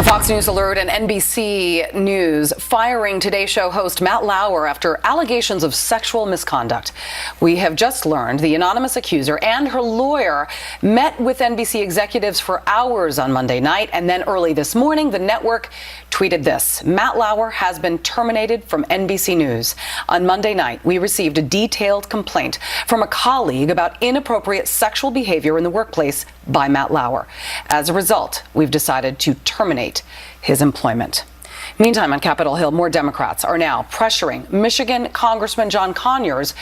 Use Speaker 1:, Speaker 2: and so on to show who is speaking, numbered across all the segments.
Speaker 1: Fox News Alert and NBC News firing Today Show host Matt Lauer after allegations of sexual misconduct. We have just learned the anonymous accuser and her lawyer met with NBC executives for hours on Monday night, and then early this morning, the network tweeted this: Matt Lauer has been terminated from NBC News. On Monday night, we received a detailed complaint from a colleague about inappropriate sexual behavior in the workplace by Matt Lauer. As a result, we've decided to terminate his employment. Meantime, on Capitol Hill, more Democrats are now pressuring Michigan Congressman John Conyers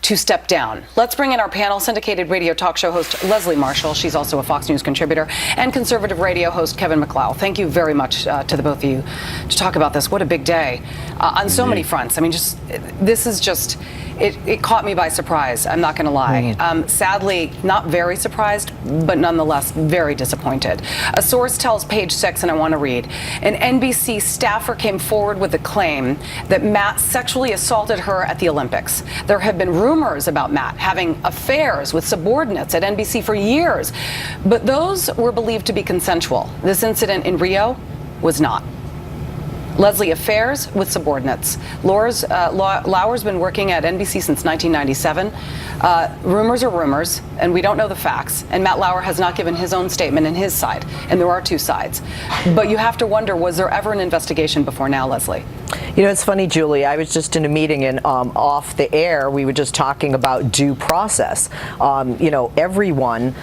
Speaker 1: to step down. Let's bring in our panel, syndicated radio talk show host Leslie Marshall. She's also a Fox News contributor, and conservative radio host Kevin MacLeod. Thank you very much to the both of you to talk about this. What a big day on so many fronts. I mean, this is just, it caught me by surprise. I'm not going to lie. Sadly, not very surprised, but nonetheless very disappointed. A source tells Page Six, and I want to read, an NBC staffer came forward with the claim that Matt sexually assaulted her at the Olympics. There have been rumors about Matt having affairs with subordinates at NBC for years, but those were believed to be consensual. This incident in Rio was not. Leslie, affairs with subordinates. Lauer's been working at NBC since 1997. Rumors are rumors, and we don't know the facts. And Matt Lauer has not given his own statement in his side, and there are two sides. But you have to wonder, was there ever an investigation before now, Leslie?
Speaker 2: You know, it's funny, Julie. I was just in a meeting, and off the air, we were just talking about due process. You know, everyone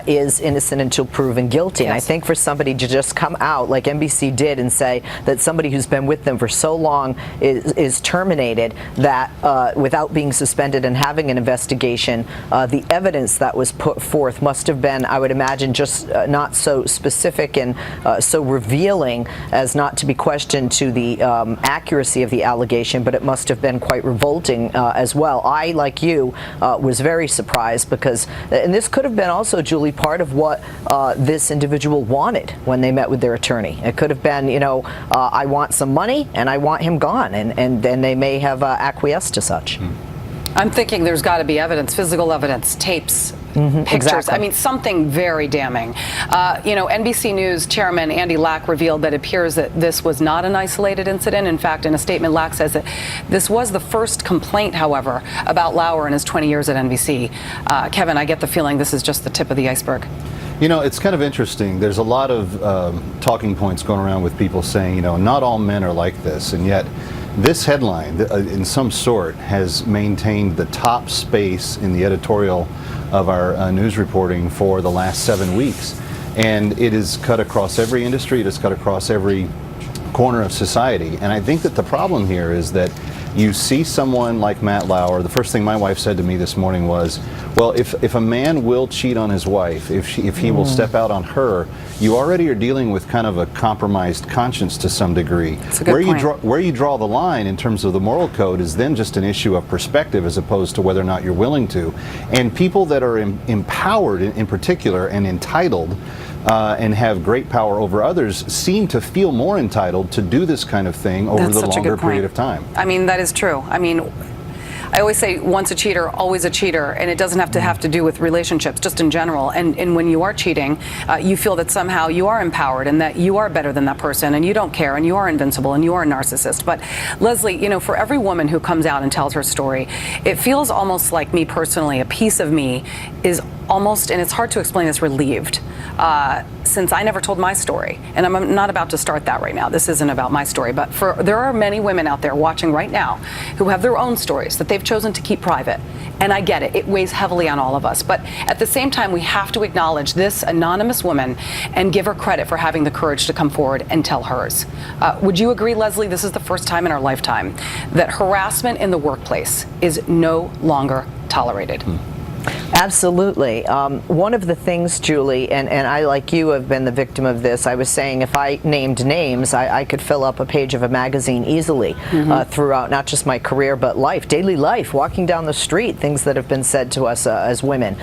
Speaker 2: is innocent until proven guilty. Yes. And I think for somebody to just come out like NBC did and say that somebody who's been with them for so long is terminated, that without being suspended and having an investigation, the evidence that was put forth must have been, I would imagine, just not so specific and so revealing as not to be questioned to the accuracy of the allegation, but it must have been quite revolting as well. I, like you, was very surprised because, and this could have been also, Julie, part of what this individual wanted when they met with their attorney. It could have been, you know, I want some money and I want him gone, and then they may have acquiesced to such.
Speaker 1: I'm thinking there's got to be evidence, physical evidence, tapes, pictures.
Speaker 2: Exactly.
Speaker 1: I mean, something very damning. You know, NBC News chairman Andy Lack revealed that it appears that this was not an isolated incident. In fact, in a statement, Lack says that this was the first complaint, however, about Lauer in his 20 years at NBC. Kevin, I get the feeling this is just the tip of the iceberg.
Speaker 3: You know, it's kind of interesting. There's a lot of talking points going around with people saying, you know, not all men are like this, and yet this headline, in some sort, has maintained the top space in the editorial of our news reporting for the last 7 weeks. And it is cut across every industry, it is cut across every corner of society. And I think that the problem here is that you see someone like Matt Lauer. The first thing my wife said to me this morning was, well, if a man will cheat on his wife, if he will step out on her, you already are dealing with kind of a compromised conscience to some degree.
Speaker 1: That's a good point.
Speaker 3: Where you draw the line in terms of the moral code is then just an issue of perspective as opposed to whether or not you're willing to. And people that are empowered in particular and entitled and have great power over others seem to feel more entitled to do this kind of thing over the longer period of time.
Speaker 1: I mean, that is true. I mean, I always say once a cheater, always a cheater, and it doesn't have to do with relationships, just in general. And when you are cheating, you feel that somehow you are empowered and that you are better than that person and you don't care and you are invincible and you are a narcissist. But Leslie, you know, for every woman who comes out and tells her story, it feels almost like me personally, a piece of me is almost, and it's hard to explain this, relieved. Since I never told my story, and I'm not about to start that right now. This isn't about my story, but there are many women out there watching right now who have their own stories that they've chosen to keep private. And I get it. It weighs heavily on all of us. But at the same time, we have to acknowledge this anonymous woman and give her credit for having the courage to come forward and tell hers. Would you agree, Leslie, this is the first time in our lifetime that harassment in the workplace is no longer tolerated?
Speaker 2: Absolutely. One of the things, Julie, and I, like you, have been the victim of this. I was saying if I named names, I could fill up a page of a magazine easily throughout not just my career, but life, daily life, walking down the street, things that have been said to us as women.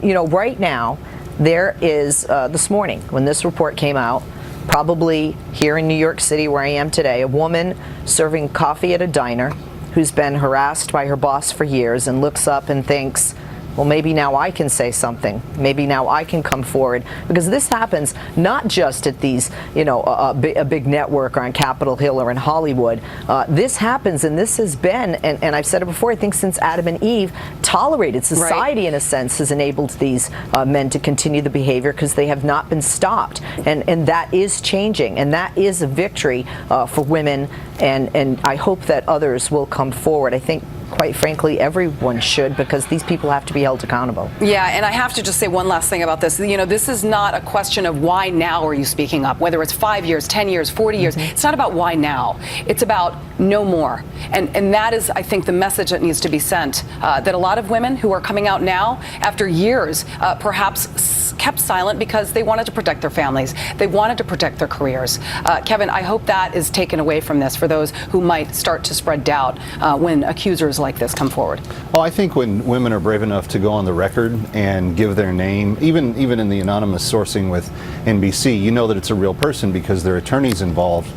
Speaker 2: You know, right now, there is, this morning, when this report came out, probably here in New York City, where I am today, a woman serving coffee at a diner who's been harassed by her boss for years and looks up and thinks, well, maybe now I can say something. Maybe now I can come forward, because this happens not just at these, a big network or on Capitol Hill or in Hollywood. This happens, and this has been, and I've said it before, I think since Adam and Eve, tolerated. Society, in a sense, has enabled these men to continue the behavior because they have not been stopped. And that is changing, and that is a victory for women, and I hope that others will come forward. I think, quite frankly, everyone should, because these people have to be held accountable.
Speaker 1: Yeah, and I have to just say one last thing about this. This is not a question of why now are you speaking up, whether it's 5 years, 10 years, 40 years. It's not about why now. It's about no more. And that is, I think, the message that needs to be sent, that a lot of women who are coming out now after years perhaps kept silent because they wanted to protect their families. They wanted to protect their careers. Kevin, I hope that is taken away from this for those who might start to spread doubt when accusers like this come forward.
Speaker 3: Well, I think when women are brave enough to go on the record and give their name, even in the anonymous sourcing with NBC, you know that it's a real person because their attorney's involved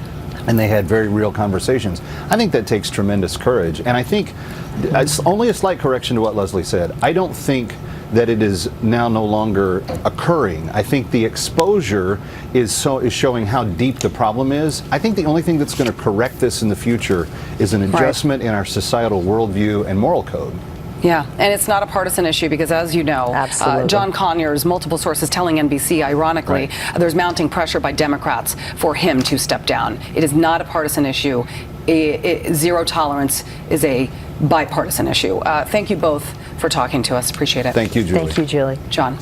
Speaker 3: and they had very real conversations. I think that takes tremendous courage. And I think it's only a slight correction to what Leslie said. I don't think that it is now no longer occurring. I think the exposure is showing how deep the problem is. I think the only thing that's going to correct this in the future is an adjustment in our societal worldview and moral code.
Speaker 1: Yeah, and it's not a partisan issue because, as you know, John Conyers, multiple sources telling NBC, ironically, there's mounting pressure by Democrats for him to step down. It is not a partisan issue. Zero tolerance is a bipartisan issue. Thank you both for talking to us. Appreciate it.
Speaker 3: Thank you, Julie.
Speaker 2: Thank you, Julie.
Speaker 1: John.